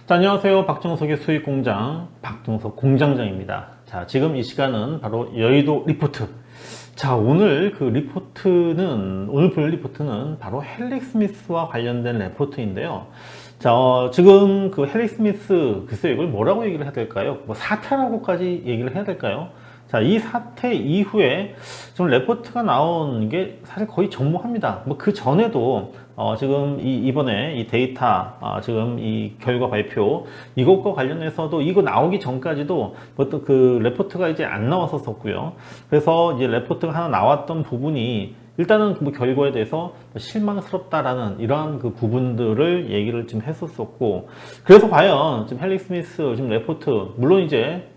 자, 안녕하세요. 박정석의 수익공장 박정석 공장장입니다. 자, 지금 이 시간은 바로 여의도 리포트. 자, 오늘 볼 리포트는 바로 헬릭 스미스와 관련된 리포트인데요. 자, 지금 그 헬릭 스미스, 글쎄요, 이걸 뭐라고 얘기를 해야 될까요? 뭐 사태라고까지 얘기를 해야 될까요? 자, 이 사태 이후에 좀 레포트가 나온 게 사실 거의 전무합니다. 뭐 그 전에도 지금 이번에 이 데이터, 지금 이 결과 발표, 이것과 관련해서도 이거 나오기 전까지도 어떤 그 레포트가 이제 안 나왔었고요. 그래서 이제 레포트가 하나 나왔던 부분이 일단은 뭐 결과에 대해서 실망스럽다라는 이러한 그 부분들을 얘기를 좀 했었었고, 그래서 과연 지금 헬릭 스미스 지금 레포트, 물론 이제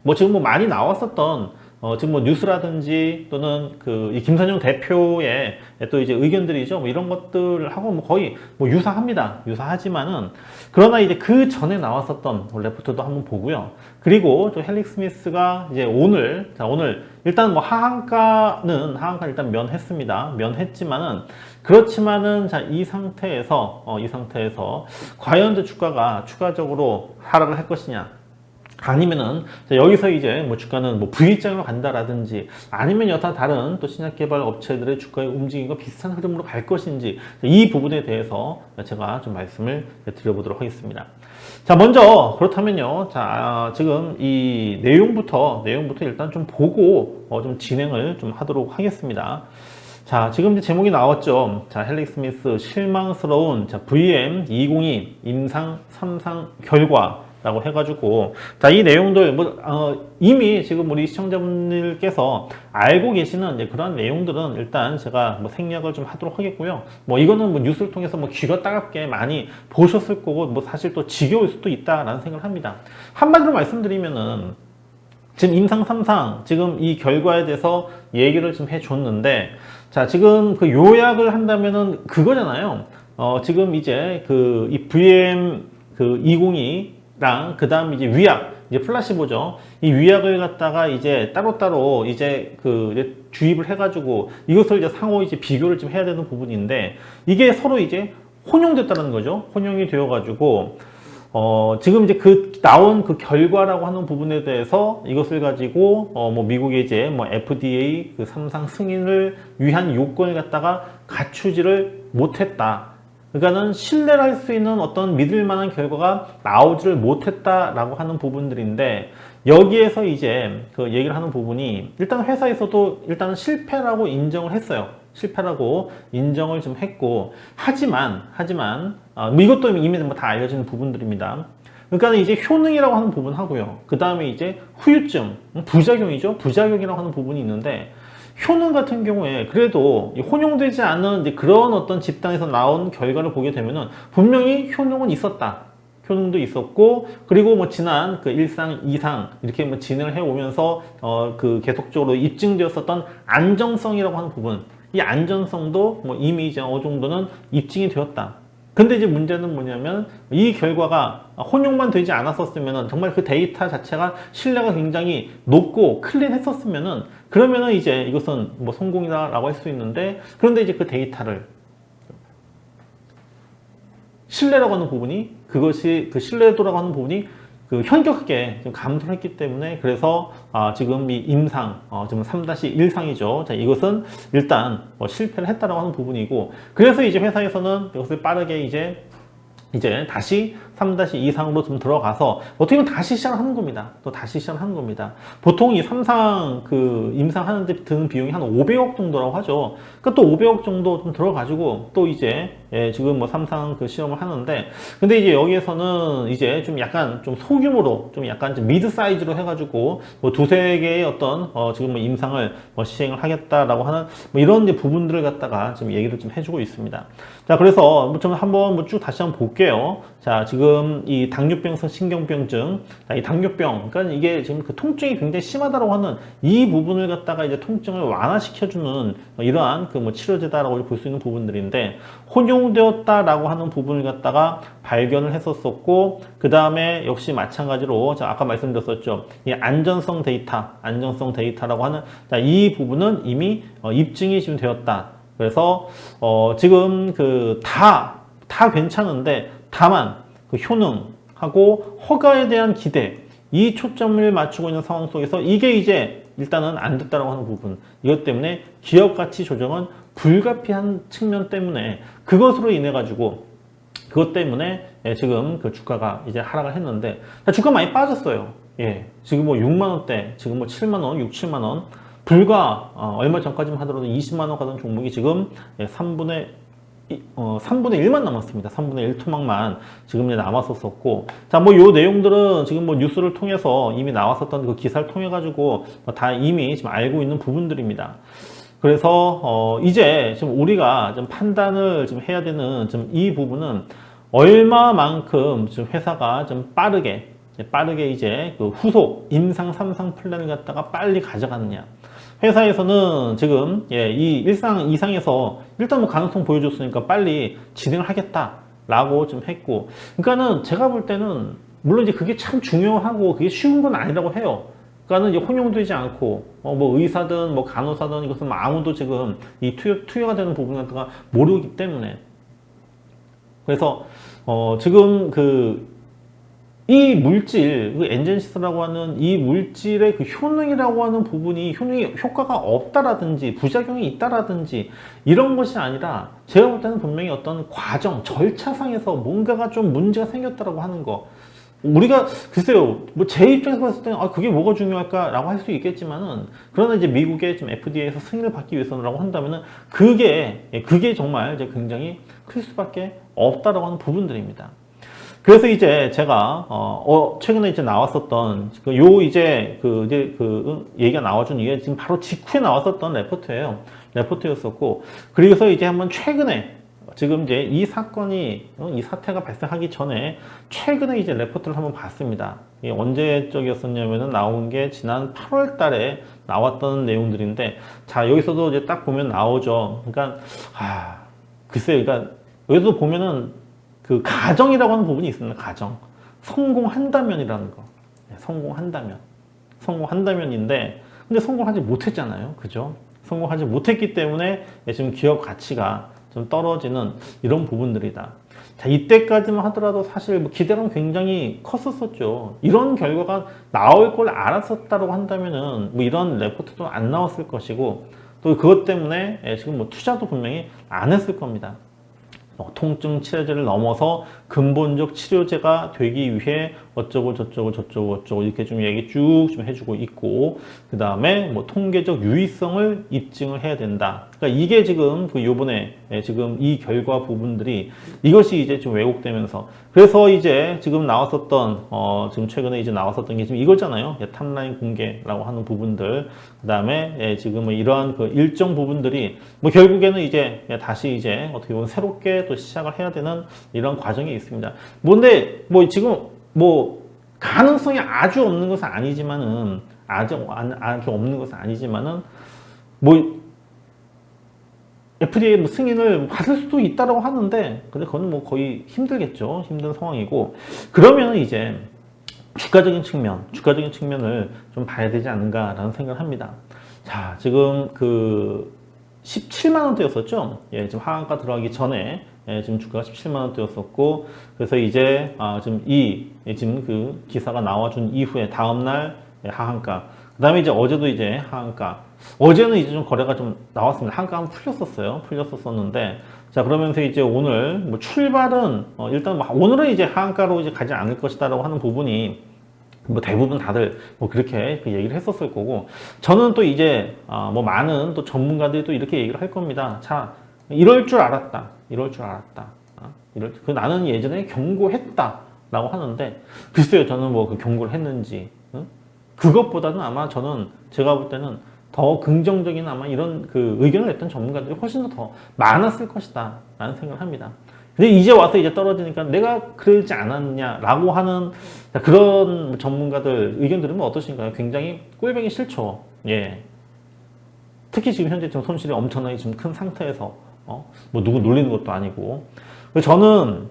뭐 지금 뭐 많이 나왔었던 지금 뭐 뉴스라든지 또는 이 김선영 대표의 또 이제 의견들이죠. 뭐 이런 것들하고 뭐 거의 뭐 유사합니다. 유사하지만은 그러나 이제 그 전에 나왔었던 레포트도 한번 보고요. 그리고 또 헬릭 스미스가 이제 오늘 일단 뭐 하한가 일단 면했습니다. 면했지만은 그렇지만은 자, 이 상태에서 과연 저 주가가 추가적으로 하락을 할 것이냐? 아니면은 여기서 이제 뭐 주가는 뭐 V자로 간다라든지 아니면 여타 다른 또 신약 개발 업체들의 주가의 움직임과 비슷한 흐름으로 갈 것인지 이 부분에 대해서 제가 좀 말씀을 드려보도록 하겠습니다. 자, 먼저 그렇다면요. 자, 지금 이 내용부터 일단 좀 보고 좀 진행을 좀 하도록 하겠습니다. 자, 지금 이제 제목이 나왔죠. 자, 헬릭 스미스 실망스러운 VM202 임상 3상 결과 라고 해가지고, 자, 이 내용들, 이미 지금 우리 시청자분들께서 알고 계시는 이제 그런 내용들은 일단 제가 뭐 생략을 좀 하도록 하겠고요. 뭐 이거는 뭐 뉴스를 통해서 뭐 귀가 따갑게 많이 보셨을 거고, 뭐 사실 또 지겨울 수도 있다라는 생각을 합니다. 한마디로 말씀드리면은, 지금 임상 3상, 지금 이 결과에 대해서 얘기를 좀 해줬는데, 자, 지금 그 요약을 한다면은 그거잖아요. 지금 이제 이 VM 202, 그 다음 이제 위약, 이제 플라시보죠. 이 위약을 갖다가 이제 따로따로 이제 이제 주입을 해가지고 이것을 이제 상호 이제 비교를 좀 해야 되는 부분인데 이게 서로 이제 혼용됐다는 거죠. 혼용이 되어가지고, 지금 이제 나온 그 결과라고 하는 부분에 대해서 이것을 가지고, 뭐 미국의 이제 뭐 FDA 3상 승인을 위한 요건을 갖다가 갖추지를 못했다. 그러니까는 신뢰를 할 수 있는 어떤 믿을 만한 결과가 나오지를 못했다라고 하는 부분들인데 여기에서 이제 얘기를 하는 부분이 일단 회사에서도 일단은 실패라고 인정을 했어요. 실패라고 인정을 좀 했고 하지만 뭐 이것도 이미 뭐 다 알려진 부분들입니다. 그러니까 이제 효능이라고 하는 부분하고요. 그 다음에 이제 후유증, 부작용이죠. 부작용이라고 하는 부분이 있는데 효능 같은 경우에 그래도 혼용되지 않은 이제 그런 어떤 집단에서 나온 결과를 보게 되면은 분명히 효능은 있었다. 효능도 있었고, 그리고 뭐 지난 1상, 2상 이렇게 뭐 진행을 해 오면서 계속적으로 입증되었었던 안정성이라고 하는 부분, 이 안전성도 뭐 이미 이제 어느 정도는 입증이 되었다. 근데 이제 문제는 뭐냐면 이 결과가 혼용만 되지 않았었으면은 정말 그 데이터 자체가 신뢰가 굉장히 높고 클린했었으면은 그러면은 이제 이것은 뭐 성공이다라고 할 수 있는데 그런데 이제 그 데이터를 신뢰라고 하는 부분이 그것이 신뢰도라고 하는 부분이 현격하게 좀 감소를 했기 때문에 그래서 지금 이 임상 지금 3-1상이죠. 자, 이것은 일단 실패를 했다라고 하는 부분이고 그래서 이제 회사에서는 이것을 빠르게 이제 다시 3-2상으로 좀 들어가서 어떻게 보면 다시 시작을 하는 겁니다. 또 다시 시작을 하는 겁니다. 보통 이 3상 임상하는 데 드는 비용이 한 500억 정도라고 하죠. 그러니까 또 500억 정도 좀 들어가지고 또 이제 지금 뭐 3상 시험을 하는데 근데 이제 여기에서는 이제 좀 약간 좀 소규모로 좀 약간 좀 미드 사이즈로 해가지고 뭐 2-3개의 어떤 지금 뭐 임상을 시행을 하겠다라고 하는 뭐 이런 이제 부분들을 갖다가 좀 얘기를 좀 해주고 있습니다. 자, 그래서 좀 한번 쭉 다시 한번 볼게요. 자, 지금 이 당뇨병성 신경병증, 이 당뇨병, 그러니까 이게 지금 통증이 굉장히 심하다고 하는 이 부분을 갖다가 이제 통증을 완화시켜주는 이러한 뭐 치료제다라고 볼 수 있는 부분들인데 혼용되었다라고 하는 부분을 갖다가 발견을 했었었고 그 다음에 역시 마찬가지로 아까 말씀드렸었죠. 이 안전성 데이터라고 하는 이 부분은 이미 입증이 지금 되었다. 그래서 지금 다 괜찮은데 다만 효능 하고 허가에 대한 기대, 이 초점을 맞추고 있는 상황 속에서 이게 이제 일단은 안 됐다라고 하는 부분, 이것 때문에 기업 가치 조정은 불가피한 측면 때문에 그것으로 인해 가지고 그것 때문에 지금 그 주가가 이제 하락을 했는데 주가 많이 빠졌어요. 예, 지금 뭐 6만 원대, 지금 뭐 7만 원, 6, 7만 원, 불과 얼마 전까지만 하더라도 20만 원 가던 종목이 지금 3분의 1만 남았습니다. 3분의 1 토막만 지금 남았었고, 자, 뭐 요 내용들은 지금 뭐 뉴스를 통해서 이미 나왔었던 그 기사를 통해 가지고 다 이미 지금 알고 있는 부분들입니다. 그래서 이제 지금 우리가 좀 판단을 좀 해야 되는 좀 이 부분은 얼마만큼 지금 회사가 좀 빠르게 이제 그 후속 임상 3상 플랜을 갖다가 빨리 가져가느냐. 회사에서는 지금 이 1상 2상에서 일단 뭐 가능성 보여줬으니까 빨리 진행을 하겠다라고 좀 했고, 그러니까는 제가 볼 때는 물론 이제 그게 참 중요하고 그게 쉬운 건 아니라고 해요. 그러니까는 이제 혼용되지 않고 뭐 의사든 뭐 간호사든 이것은 뭐 아무도 지금 이 투여가 되는 부분 같은 모르기 때문에, 그래서 지금 이 물질, 그 엔젠시스라고 하는 이 물질의 그 효능이라고 하는 부분이 효과가 없다라든지 부작용이 있다라든지 이런 것이 아니라 제가 볼 때는 분명히 어떤 과정, 절차상에서 뭔가가 좀 문제가 생겼다라고 하는 거. 우리가 글쎄요, 뭐 제 입장에서 봤을 때는 그게 뭐가 중요할까라고 할 수 있겠지만은, 그러나 이제 미국의 좀 FDA에서 승인을 받기 위해서라고 한다면은 그게 정말 이제 굉장히 클 수밖에 없다라고 하는 부분들입니다. 그래서 이제 제가 최근에 이제 나왔었던 얘기가 나와준 이게 지금 바로 직후에 나왔었던 레포트였었고, 그래서 이제 한번 최근에 지금 이제 이 사태가 발생하기 전에 최근에 이제 레포트를 한번 봤습니다. 이게 언제 쪽이었었냐면은 나온 게 지난 8월 달에 나왔던 내용들인데, 자, 여기서도 이제 딱 보면 나오죠. 그러니까 글쎄요, 그러니까 여기서 보면은 그 가정이라고 하는 부분이 있습니다. 가정. 성공한다면이라는 거. 성공한다면인데, 근데 성공하지 못했잖아요. 그죠? 성공하지 못했기 때문에 지금 기업 가치가 좀 떨어지는 이런 부분들이다. 자, 이때까지만 하더라도 사실 뭐 기대는 굉장히 컸었죠. 이런 결과가 나올 걸 알았었다고 한다면은 뭐 이런 레포트도 안 나왔을 것이고, 또 그것 때문에 지금 뭐 투자도 분명히 안 했을 겁니다. 통증 치료제를 넘어서 근본적 치료제가 되기 위해 어쩌고 저쩌고 이렇게 좀 얘기 쭉 좀 해주고 있고, 그 다음에 뭐 통계적 유의성을 입증을 해야 된다. 그러니까 이게 지금 요번에 지금 이 결과 부분들이 이것이 이제 좀 왜곡되면서, 그래서 이제 지금 나왔었던 지금 최근에 이제 나왔었던 게 지금 이거잖아요. 탑라인 공개라고 하는 부분들, 그 다음에 지금 뭐 이러한 그 일정 부분들이 뭐 결국에는 이제 다시 이제 어떻게 보면 새롭게 또 시작을 해야 되는 이런 과정이 있습니다. 뭔데 뭐 지금 뭐 가능성이 아주 없는 것은 아니지만은 아주 없는 것은 아니지만은 뭐 FDA 뭐 승인을 받을 수도 있다라고 하는데, 근데 그건 뭐 거의 힘들겠죠. 힘든 상황이고, 그러면 이제 주가적인 측면을 좀 봐야 되지 않는가라는 생각을 합니다. 자, 지금 17만 원대였었죠. 지금 하한가 들어가기 전에 지금 주가가 17만 원대였었고, 그래서 이제 지금 그 기사가 나와준 이후에 다음날 하한가, 그 다음에 이제 어제도 이제 하한가, 어제는 이제 좀 거래가 좀 나왔습니다. 하한가 한번 풀렸었는데, 자, 그러면서 이제 오늘 뭐 출발은 일단 뭐 오늘은 이제 하한가로 이제 가지 않을 것이다라고 하는 부분이 뭐 대부분 다들 뭐 그렇게 얘기를 했었을 거고, 저는 또 이제 뭐 많은 또 전문가들이 또 이렇게 얘기를 할 겁니다. 자, 이럴 줄 알았다. 나는 예전에 경고했다라고 하는데, 글쎄요, 저는 뭐 그 경고를 했는지, 그것보다는 아마 저는 제가 볼 때는 더 긍정적인 아마 이런 그 의견을 냈던 전문가들이 훨씬 더 많았을 것이다 라는 생각을 합니다. 근데 이제 와서 이제 떨어지니까 내가 그러지 않았냐라고 하는 그런 전문가들 의견 들으면 어떠신가요? 굉장히 꼴보기 싫죠. 특히 지금 현재 좀 손실이 엄청나게 좀 큰 상태에서 뭐 누구 놀리는 것도 아니고. 저는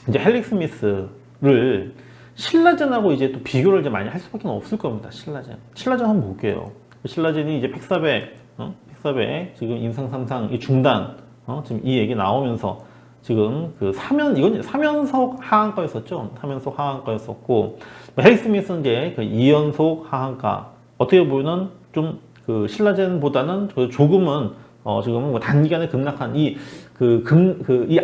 이제 헬릭스미스를 신라젠하고 이제 또 비교를 이제 많이 할 수밖에 없을 겁니다. 신라젠 한번 볼게요. 신라젠이 이제 팩사배 지금 인상 3상 이 중단 지금 이 얘기 나오면서, 지금 그 이건 3연속 하한가였었죠. 3연속 하한가였었고, 해리 스미스는 이제 그 2연속 하한가. 어떻게 보면은 좀 그 신라젠보다는 조금은 지금 뭐 단기간에 급락한 이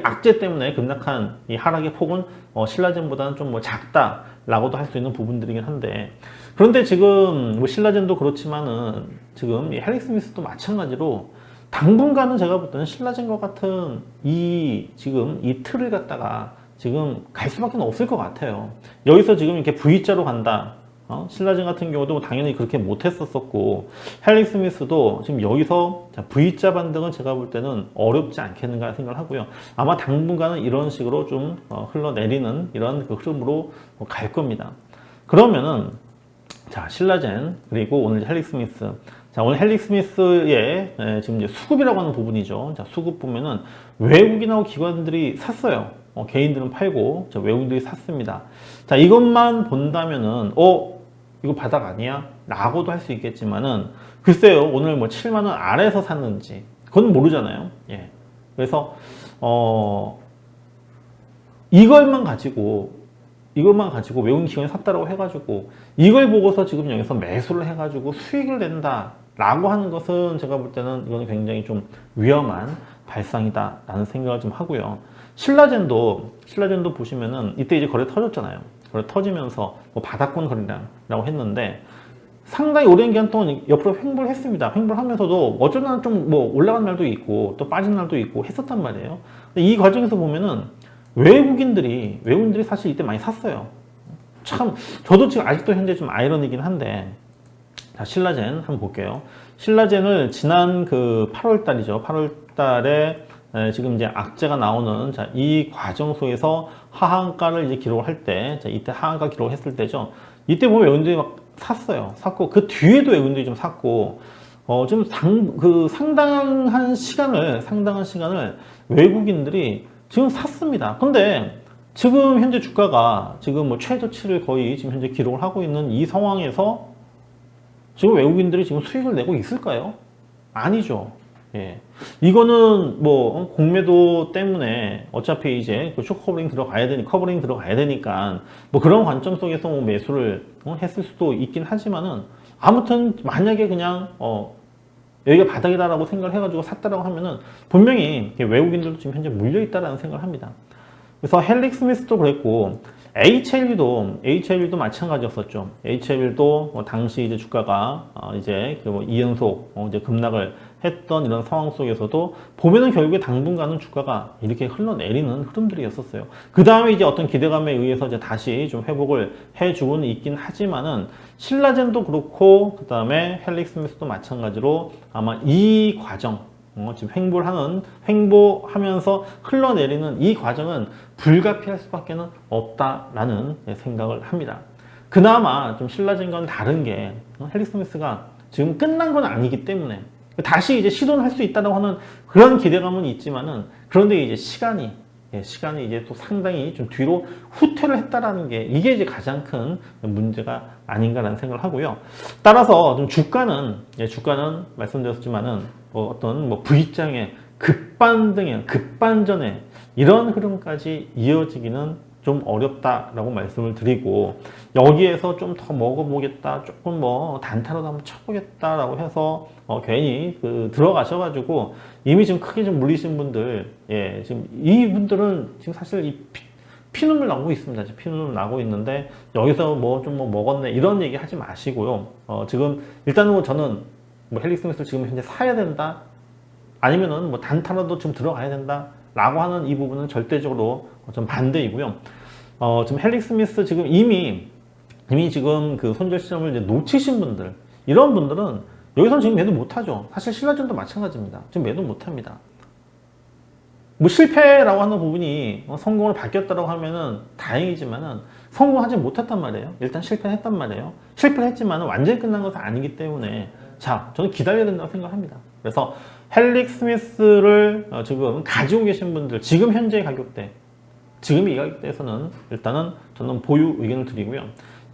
악재 때문에 급락한 이 하락의 폭은 신라젠보다는 좀 뭐 작다라고도 할 수 있는 부분들이긴 한데, 그런데 지금 뭐 신라젠도 그렇지만은 지금 이 해리 스미스도 마찬가지로 당분간은 제가 볼 때는 신라젠과 같은 지금 이 틀을 갖다가 지금 갈 수밖에 없을 것 같아요. 여기서 지금 이렇게 V자로 간다. 신라젠 같은 경우도 당연히 그렇게 못했었고, 해리 스미스도 지금 여기서 V자 반등은 제가 볼 때는 어렵지 않겠는가 생각을 하고요. 아마 당분간은 이런 식으로 좀 흘러내리는 이런 그 흐름으로 갈 겁니다. 그러면은 자, 신라젠 그리고 오늘 해리 스미스. 자, 오늘 해리 스미스의 지금 이제 수급이라고 하는 부분이죠. 자, 수급 보면은 외국인하고 기관들이 샀어요. 개인들은 팔고, 자, 외국인들이 샀습니다. 자, 이것만 본다면은, 이거 바닥 아니야? 라고도 할 수 있겠지만은, 글쎄요, 오늘 뭐 7만원 아래에서 샀는지, 그건 모르잖아요. 예. 그래서, 이것만 가지고 외국인 기관이 샀다라고 해가지고 이걸 보고서 지금 여기서 매수를 해가지고 수익을 낸다 라고 하는 것은 제가 볼 때는 이거는 굉장히 좀 위험한 발상이다 라는 생각을 좀 하고요. 신라젠도 보시면은 이때 이제 거래 터졌잖아요. 거래 터지면서 뭐 바닥권 거래량이라고 했는데 상당히 오랜 기간 동안 옆으로 횡보를 했습니다. 횡보를 하면서도 어쩔 날은 좀 뭐 올라간 날도 있고 또 빠진 날도 있고 했었단 말이에요. 근데 이 과정에서 보면은 외국인들이 사실 이때 많이 샀어요. 참, 저도 지금 아직도 현재 좀 아이러니긴 한데, 자, 신라젠 한번 볼게요. 신라젠을 지난 그 8월 달이죠. 8월 달에 지금 이제 악재가 나오는, 자, 이 과정 속에서 하한가를 이제 기록을 할 때, 자, 이때 하한가 기록을 했을 때죠. 이때 보면 외국인들이 막 샀어요. 샀고, 그 뒤에도 외국인들이 좀 샀고, 좀 상당한 시간을 외국인들이 지금 샀습니다. 근데 지금 현재 주가가 지금 뭐 최저치를 거의 지금 현재 기록을 하고 있는 이 상황에서 지금 외국인들이 지금 수익을 내고 있을까요? 아니죠. 예. 이거는 뭐 공매도 때문에 어차피 이제 그 커버링 들어가야 되니까 뭐 그런 관점 속에서 뭐 매수를 했을 수도 있긴 하지만은 아무튼 만약에 그냥 여기가 바닥이다라고 생각을 해가지고 샀다라고 하면은 분명히 외국인들도 지금 현재 물려있다라는 생각을 합니다. 그래서 헬릭 스미스도 그랬고 HLB도 마찬가지였었죠. HLB도 당시 이제 주가가 이제 그 2연속 이제 급락을 했던 이런 상황 속에서도 보면은 결국에 당분간은 주가가 이렇게 흘러내리는 흐름들이었었어요. 그 다음에 이제 어떤 기대감에 의해서 이제 다시 좀 회복을 해주고는 있긴 하지만은 신라젠도 그렇고 그 다음에 헬릭 스미스도 마찬가지로 아마 이 과정 지금 횡보하면서 흘러내리는 이 과정은 불가피할 수밖에 없다라는 생각을 합니다. 그나마 좀 신라젠과는 다른 게 헬릭 스미스가 지금 끝난 건 아니기 때문에 다시 이제 시도는 할 수 있다고 하는 그런 기대감은 있지만은 그런데 이제 시간이 이제 또 상당히 좀 뒤로 후퇴를 했다라는 게 이게 이제 가장 큰 문제가 아닌가라는 생각을 하고요. 따라서 좀 주가는 말씀드렸지만은 어떤 뭐 V장의 급반전의 이런 흐름까지 이어지기는 좀 어렵다라고 말씀을 드리고 여기에서 좀 더 먹어보겠다 조금 뭐 단타로 한번 쳐보겠다라고 해서 괜히 들어가셔가지고 이미 지금 크게 좀 물리신 분들 지금 이분들은 지금 사실 이 피눈물 나고 있습니다. 지금 피눈물 나고 있는데 여기서 뭐 좀 먹었네 이런 얘기 하지 마시고요. 지금 일단은 뭐 저는 뭐 헬릭 스미스 지금 현재 사야 된다 아니면은 뭐 단타라도 좀 들어가야 된다 라고 하는 이 부분은 절대적으로 좀 반대이고요. 지금 헬릭 스미스 지금 이미 지금 그 손절 시점을 이제 놓치신 분들, 이런 분들은 여기서는 지금 매도 못하죠. 사실 신라젠도 마찬가지입니다. 지금 매도 못합니다. 뭐 실패라고 하는 부분이 성공으로 바뀌었다고 하면은 다행이지만은 성공하지 못했단 말이에요. 일단 실패했단 말이에요. 실패를 했지만은 완전히 끝난 것은 아니기 때문에 자, 저는 기다려야 된다고 생각합니다. 그래서 헬릭 스미스를 지금 가지고 계신 분들, 지금 현재 가격대, 지금 이 가격대에서는 일단은 저는 보유 의견을 드리고요.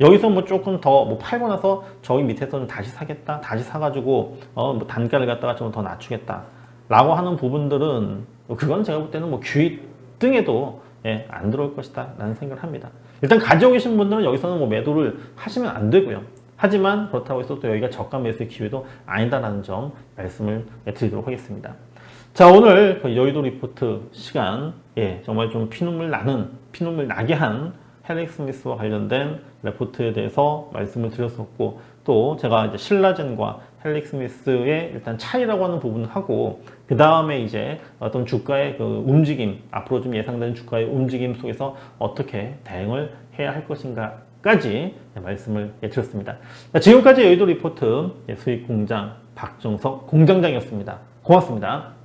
여기서 뭐 조금 더 뭐 팔고 나서 저기 밑에서는 다시 사겠다, 다시 사가지고 뭐 단가를 갖다가 좀 더 낮추겠다 라고 하는 부분들은 그건 제가 볼 때는 뭐 등에도 안 들어올 것이다 라는 생각을 합니다. 일단 가지고 계신 분들은 여기서는 뭐 매도를 하시면 안 되고요. 하지만 그렇다고 해서 또 여기가 저가 매수의 기회도 아니다라는 점 말씀을 드리도록 하겠습니다. 자, 오늘 그 여의도 리포트 시간, 정말 좀 피눈물 나게 한 헬릭 스미스와 관련된 레포트에 대해서 말씀을 드렸었고, 또 제가 이제 신라젠과 헬릭 스미스의 일단 차이라고 하는 부분을 하고, 그 다음에 이제 어떤 주가의 그 움직임, 앞으로 좀 예상되는 주가의 움직임 속에서 어떻게 대응을 해야 할 것인가까지 말씀을 드렸습니다. 자, 지금까지 여의도 리포트 수익공장 박종석 공장장이었습니다. 고맙습니다.